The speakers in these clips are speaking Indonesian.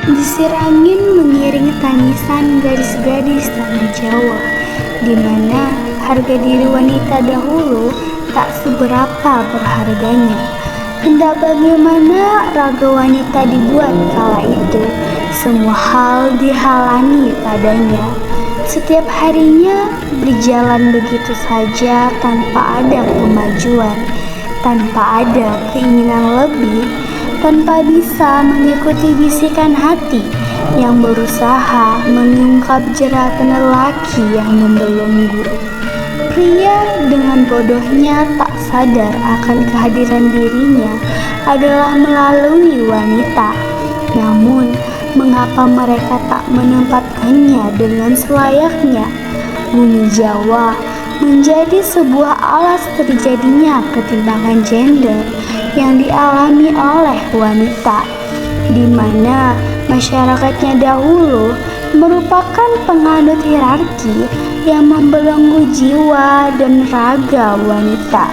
Desir angin mengiringi tangisan gadis-gadis tanah Jawa, di mana harga diri wanita dahulu tak seberapa berharganya. Hendak bagaimana raga wanita dibuat kala itu, semua hal dihalangi padanya. Setiap harinya berjalan begitu saja tanpa ada kemajuan, tanpa ada keinginan lebih, tanpa bisa mengikuti bisikan hati yang berusaha mengungkap jeratan lelaki yang membelenggu. Pria dengan bodohnya tak sadar akan kehadiran dirinya adalah melalui wanita. Namun, mengapa mereka tak menempatkannya dengan selayaknya? Bumi Jawa menjadi sebuah alas terjadinya ketimpangan gender yang dialami oleh wanita, di mana masyarakatnya dahulu merupakan penganut hierarki yang membelenggu jiwa dan raga wanita.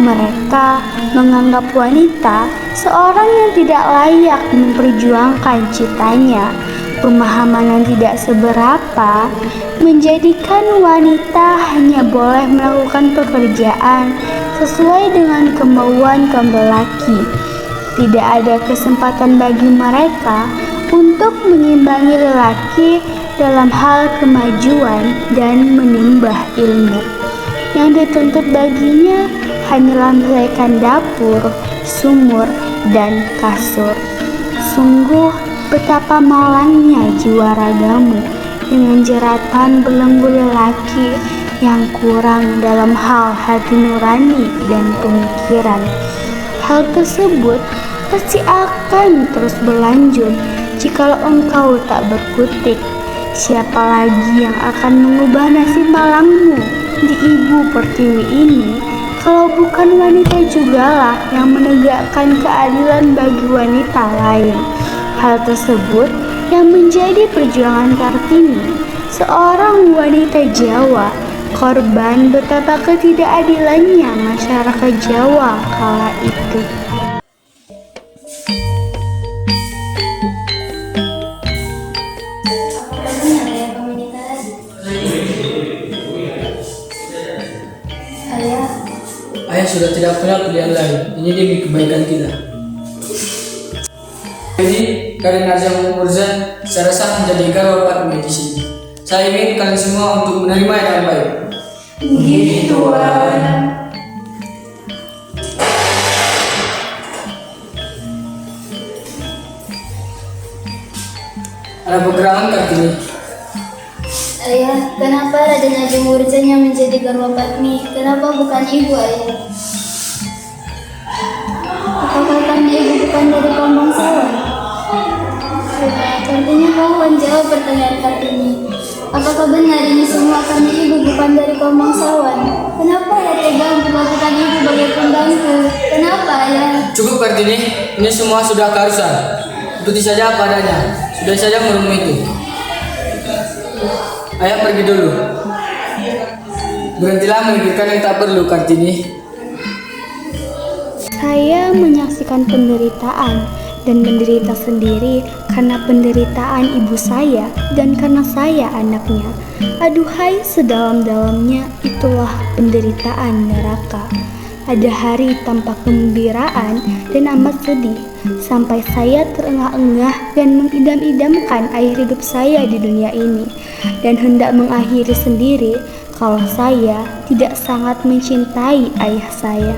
Mereka menganggap wanita seorang yang tidak layak memperjuangkan citanya. Pemahaman yang tidak seberapa menjadikan wanita hanya boleh melakukan pekerjaan sesuai dengan kemauan kaum lelaki. Tidak ada kesempatan bagi mereka untuk mengimbangi lelaki dalam hal kemajuan dan menimba ilmu. Yang dituntut baginya hanyalah menyelesaikan dapur, sumur, dan kasur. Sungguh betapa malangnya jiwa ragamu dengan jeratan belenggu lelaki yang kurang dalam hal hati nurani dan pemikiran. Hal tersebut pasti akan terus berlanjut jikalau engkau tak berkutik. Siapa lagi yang akan mengubah nasib malangmu di ibu pertiwi ini kalau bukan wanita jugalah yang menegakkan keadilan bagi wanita lain. Hal tersebut yang menjadi perjuangan Kartini, seorang wanita Jawa, korban betapa ketidakadilannya masyarakat Jawa kala itu. Ayah sudah tidak punya pilihan lain. Ini demi kebaikan kita. Jadi, Karin Arjang Murza, saya rasa menjadi garwa Patmi di sini. Saya ingin kalian semua untuk menerima yang baik. Begitu, Tuan. Ada pergerakan Kartini. Ayah, kenapa Raden Ajeng Murjan yang menjadi garwa Patmi? Kenapa bukan ibu, Ayah? Apakah karena ibu bukan dari kaum bangsawan? Kartini mohon jawab pertanyaan Kartini. Apakah benar ini semua karena ibu bukan dari kaum bangsawan? Kenapa Ayah tega untuk melakukan ibu sebagai pembantu? Kenapa Ayah? Cukup Kartini, ini semua sudah keharusan. Ikuti saja apa adanya. Sudah saja merumu itu. Ayah pergi dulu. Berhentilah memikirkan yang tak perlu, Kartini. Saya menyaksikan penderitaan dan menderita sendiri karena penderitaan ibu saya dan karena saya anaknya. Aduhai, sedalam-dalamnya itulah penderitaan neraka. Ada hari tanpa kegembiraan dan amat sedih, sampai saya terengah-engah dan mengidam-idamkan akhir hidup saya di dunia ini, dan hendak mengakhiri sendiri kalau saya tidak sangat mencintai ayah saya.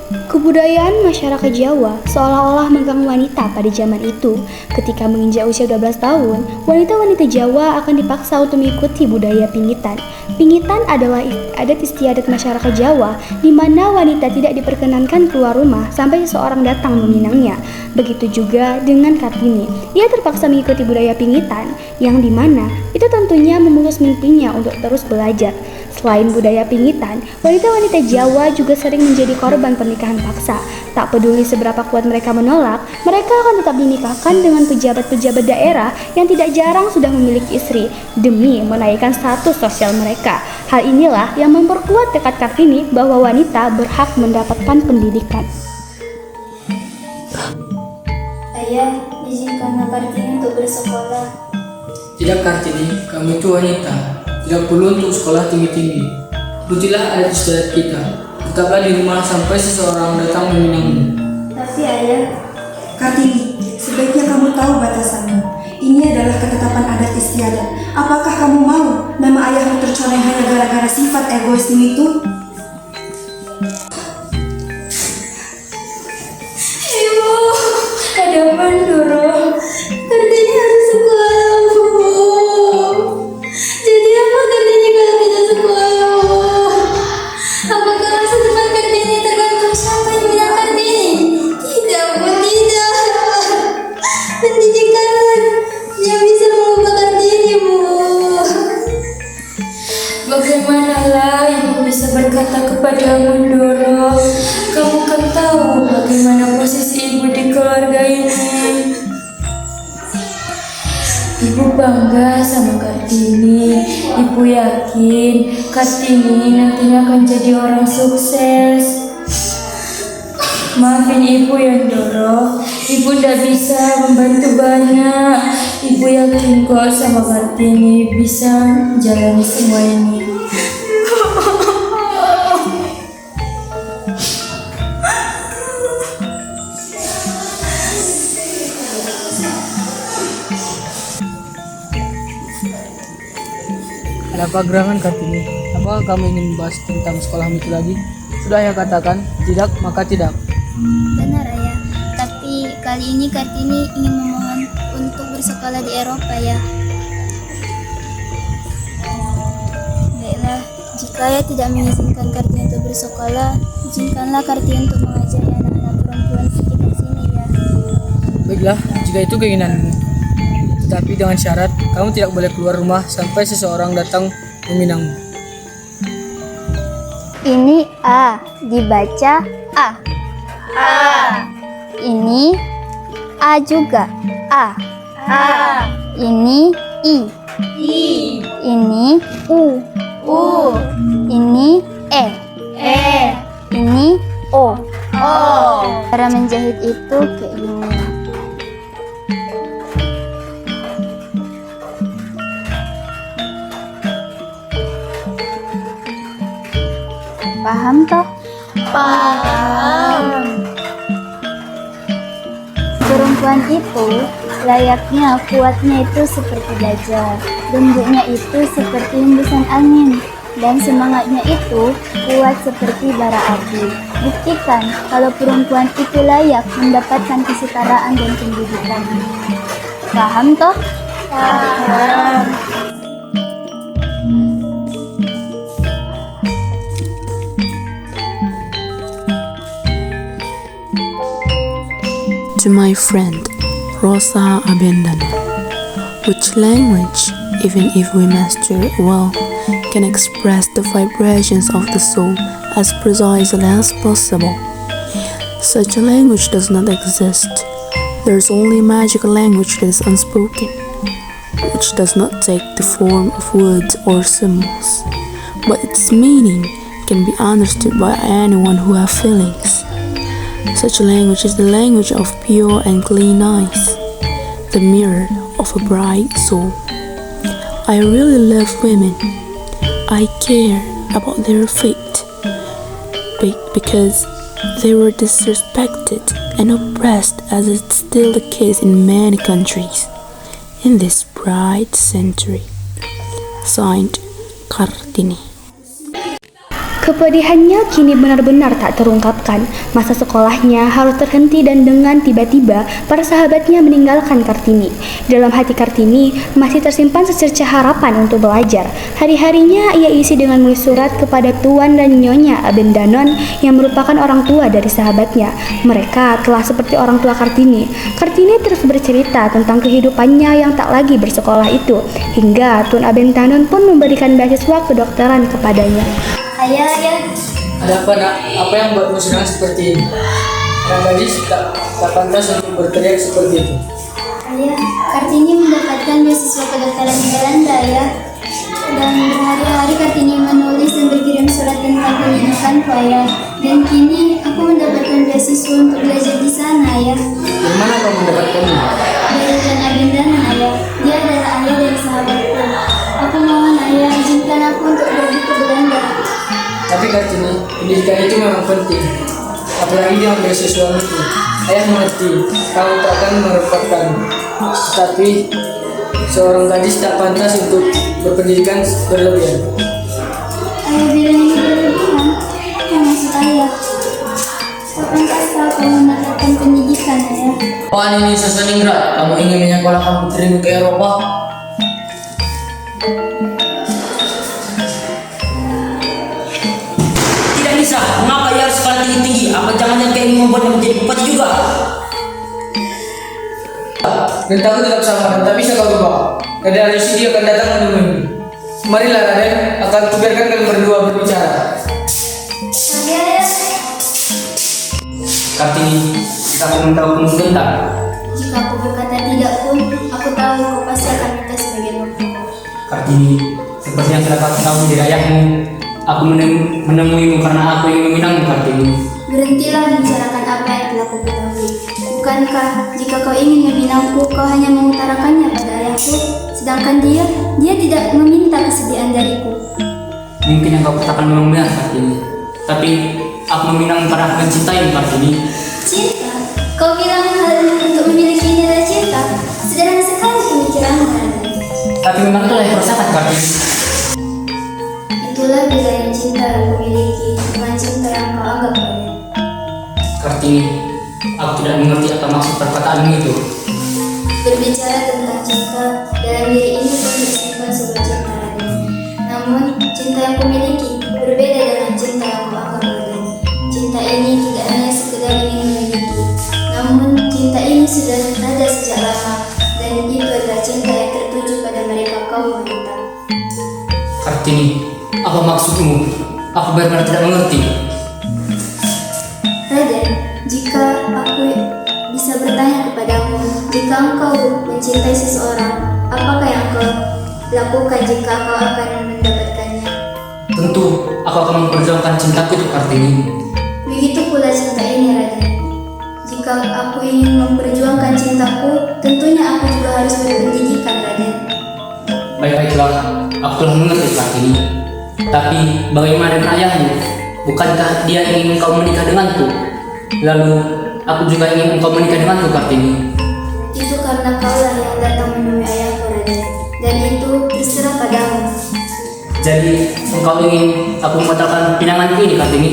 Kebudayaan masyarakat Jawa seolah-olah megang wanita pada zaman itu. Ketika menginjak usia 12 tahun, wanita-wanita Jawa akan dipaksa untuk mengikuti budaya pingitan. Pingitan adalah adat istiadat masyarakat Jawa di mana wanita tidak diperkenankan keluar rumah sampai seseorang datang meminangnya. Begitu juga dengan Kartini. Ia terpaksa mengikuti budaya pingitan yang di mana itu tentunya memutus mimpinya untuk terus belajar. Selain budaya pingitan, wanita-wanita Jawa juga sering menjadi korban pernikahan paksa. Tak peduli seberapa kuat mereka menolak, mereka akan tetap dinikahkan dengan pejabat-pejabat daerah yang tidak jarang sudah memiliki istri demi menaikkan status sosial mereka. Hal inilah yang memperkuat tekad Kartini bahwa wanita berhak mendapatkan pendidikan. Ayah, izinkanlah Kartini untuk bersekolah. Tidak Kartini, kamu itu wanita. Tidak perlu untuk sekolah tinggi-tinggi. Ikutilah adat istiadat kita. Tetaplah di rumah sampai seseorang datang meminangmu. Tapi ayah, Kartini, sebaiknya kamu tahu batasanmu. Ini adalah ketetapan adat istiadat. Apakah kamu mau nama ayahmu tercoreng hanya gara-gara sifat egoismu itu? Ibu, ada Mandoro. Kartini harus sekolah, Bu. Jadi apa Kartini kalau tidak sekolah, Bu? Apakah masa depan Kartini tergantung siapa yang bilang Kartini? Tidak, Bu, tidak. Pendidikan yang bisa mengubah Kartini, Bu. Bagaimanalah ibu bisa berkata kepada Mandoro, kamu kan tahu bagaimana posisi ibu di keluarga ini. Ibu bangga sama Kartini. Ibu yakin Kartini nantinya akan jadi orang sukses. Maafin ibu ya Ndoro, ibu tidak bisa membantu banyak. Ibu yakin kok sama Kartini bisa menjalani semua ini. Ada apa gerangan Kartini? Apakah kamu ingin membahas tentang sekolahmu itu lagi? Sudah ya katakan, tidak maka tidak. Benar ayah, tapi kali ini Kartini ingin memohon untuk bersekolah di Eropa ya. Baiklah, jika ayah tidak mengizinkan Kartini untuk bersekolah, izinkanlah Kartini untuk mengajari anak-anak perempuan sekitar sini ya. Baiklah, jika itu keinginanmu. Tetapi dengan syarat, kamu tidak boleh keluar rumah sampai seseorang datang meminangmu. Ini A, dibaca A. Ini A juga, A. Ini I. Ini U. Ini E. Ini O. Cara menjahit itu kayak gini. Paham toh? Paham. Perempuan itu layaknya kuatnya itu seperti gajah, bentuknya itu seperti hembusan angin, dan semangatnya itu kuat seperti bara api. Buktikan kalau perempuan itu layak mendapatkan kesetaraan dan pendidikan. Paham toh? Paham. To my friend Rosa Abendana, which language, even if we master it well, can express the vibrations of the soul as precisely as possible. Such a language does not exist. There is only a magical language that is unspoken, which does not take the form of words or symbols, but its meaning can be understood by anyone who has feelings. Such a language is the language of pure and clean eyes, the mirror of a bright soul. I really love women. I care about their fate because they were disrespected and oppressed, as is still the case in many countries in this bright century. Signed, Kartini. Kepedihannya kini benar-benar tak terungkapkan. Masa sekolahnya harus terhenti dan dengan tiba-tiba para sahabatnya meninggalkan Kartini. Dalam hati Kartini masih tersimpan secercah harapan untuk belajar. Hari-harinya ia isi dengan menulis surat kepada Tuan dan Nyonya Abendanon yang merupakan orang tua dari sahabatnya. Mereka telah seperti orang tua Kartini. Kartini terus bercerita tentang kehidupannya yang tak lagi bersekolah itu, hingga Tuan Abendanon pun memberikan beasiswa kedokteran kepadanya. Ayah. Ada apa nak? Apa yang buatmu senang seperti ini? Orang gadis tak pantas untuk berteriak seperti itu. Ayah, Kartini mendapatkan beasiswa kedokteran di Belanda ya. Dan berhari-hari Kartini menulis dan berkirim surat tentang pendidikanku ayah. Dan kini aku mendapatkan beasiswa untuk belajar di sana ya. Dari mana kamu mendapatkannya? Tapi Kartini, pendidikan itu memang penting. Apalagi dia beasiswa suamiku. Ayah mengerti, kamu tak akan merepotkan. Tapi seorang gadis tak pantas untuk berpendidikan berlebihan. Ayah bilang ini berlebihan. Yang maksud ayah? Kapan asal kamu mendapatkan pendidikan, ayah? Apaan ini Sasaningrat? Kamu ingin menyekolahkan putrimu ke Eropa? Tidak bisa. Mengapa ia harus sekolah tinggi-tinggi? Apa jangan-jangan kau ingin membuatnya menjadi bupati juga? Dan takut tetap sama, dan tak bisa kau ubah. Raden Alusidi akan datang menemuimu. Marilah Raden, akan kubiarkan kalian berdua berbicara. Kartini, kita akan memberitahumu sebentar. Jika aku berkata tidak pun, aku tahu kau pasti akan minta sebagian waktu. Kartini, seperti yang telah kau tahu dari ayahmu, aku menemuimu karena aku ingin meminangmu, Kartini. Berhentilah membicarakan apa yang telah kau ketahui. Bukankah jika kau ingin meminangku, kau hanya mengutarakannya pada ayahku, sedangkan dia tidak meminta kesediaan dariku. Mungkin yang kau katakan memang benar, Kartini. Tapi aku meminangmu karena aku mencintaimu, Kartini. Cinta? Kau bilang hal untuk memiliki ini adalah cinta? Sederhana sekali pemikiranmu, Raden. Tapi memang itulah yang kurasakan, Kartini. Itulah bedanya cinta yang kau miliki dengan cinta yang kau anggap Raden. Kartini, aku tidak mengerti apa maksud perkataanmu itu. Berbicara tentang cinta, dalam diri ini pun tersimpan sebuah cinta, Raden. Namun, cinta yang kau miliki berbeda dengan cinta yang kau anggap, Raden. Cinta ini tidak hanya sekedar ingin memiliki, namun cinta ini sudah ada sejak lama, dan itu adalah cinta yang tertuju pada mereka kaum wanita. Kartini, apa maksudmu? Aku benar-benar tidak mengerti. Raden, jika aku bisa bertanya kepadamu, jika engkau mencintai seseorang, apakah yang kau lakukan jika kau akan mendapatkannya? Tentu, aku akan memperjuangkan cintaku untuk Kartini. Begitu pula cinta ini, Raden. Jika aku ingin memperjuangkan cintaku, tentunya aku juga harus berpendidikan, Raden. Baik-baiklah, aku telah mengerti Kartini. Tapi bagaimana dengan ayahmu? Bukankah dia ingin engkau menikah denganku? Lalu, aku juga ingin engkau menikah denganku, Kartini. Itu karena kaulah yang datang menemui ayahku, Raden. Dan itu terserah padamu. Jadi, engkau ingin aku membatalkan pinanganku ini, Kartini?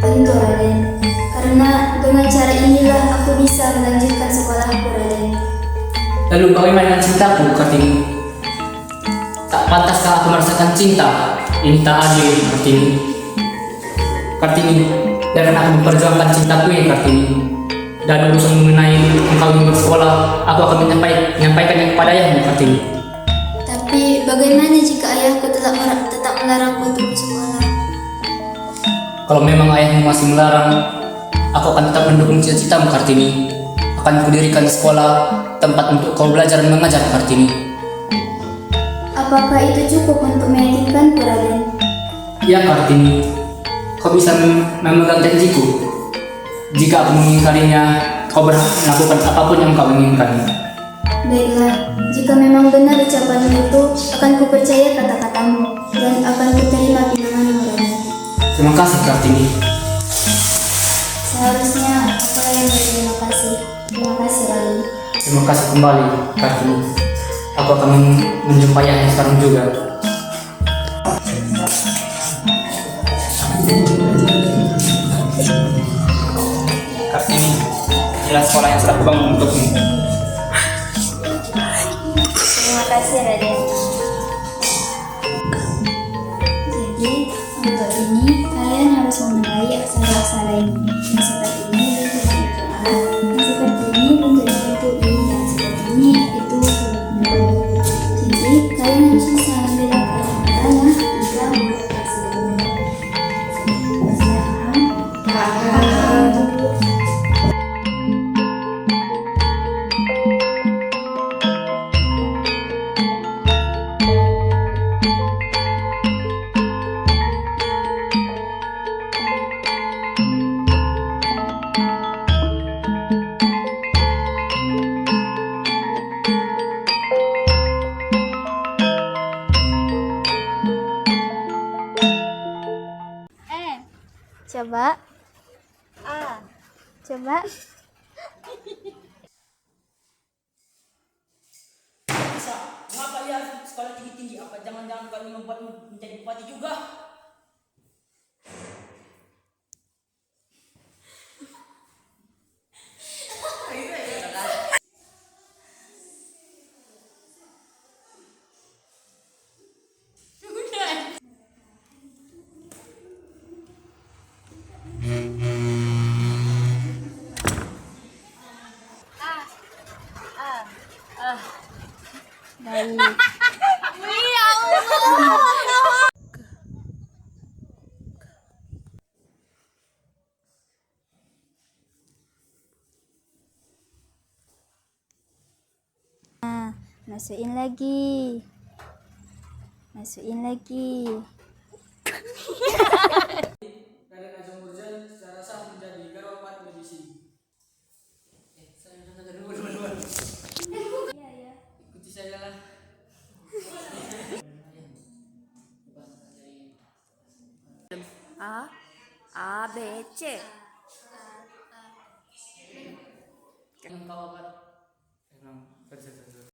Tentu, Raden. Karena dengan cara inilah aku bisa melanjutkan sekolahku, Raden. Lalu bagaimana dengan cintaku, Kartini? Tak pantaskah aku merasakan cinta? Ini tak adil, Kartini. Kartini, biarkan aku memperjuangkan cintaku ini, Kartini. Dan urusan mengenai engkau ingin bersekolah, aku akan menyampaikannya kepada ayahmu, Kartini. Tapi bagaimana jika ayahku tetap melarangku untuk bersekolah? Kalau memang ayahmu masih melarang, aku akan tetap mendukung cita-citamu, Kartini. Akan kudirikan sekolah, tempat untuk kau belajar dan mengajar, Kartini. Apakah itu cukup untuk meyakinkanku, Raden? Ya, Kartini. Kau bisa memegang janjiku. Jika aku mengingkarinya, kau berhak melakukan apapun yang kau inginkan. Baiklah, jika memang benar ucapanmu itu, akan kupercaya kata-katamu dan akan kuterima pinanganmu, Raden. Terima kasih, Kartini. Seharusnya aku yang berterima kasih. Terima kasih, Raden. Terima kasih kembali, Kartini. Aku akan menjumpai ayah sekarang juga. Kartini, inilah sekolah yang sudah kubangun untukmu. Terima kasih, Raden. Jadi, untuk ini kalian harus mengenai aksara-aksara ini. Yang seperti ini bentuk huruf A, yang seperti ini bentuk huruf I, yang seperti ini itu huruf M. Jadi, kalian harus bisa membedakan antara tiga huruf tersebut. Paham? Coba. A. Coba. Bisa. Mengapa ia sekolah tinggi-tinggi? Apa jangan-jangan kau ingin membuatmu menjadi bupati juga? Baik. Nah, masukin lagi. Masukin lagi. Raden Ajeng Murjan secara sah menjadi Garopat Medisi. Saya udah dulu. Ikuti saya lah. A B C. Yang kau apa? Emang kerja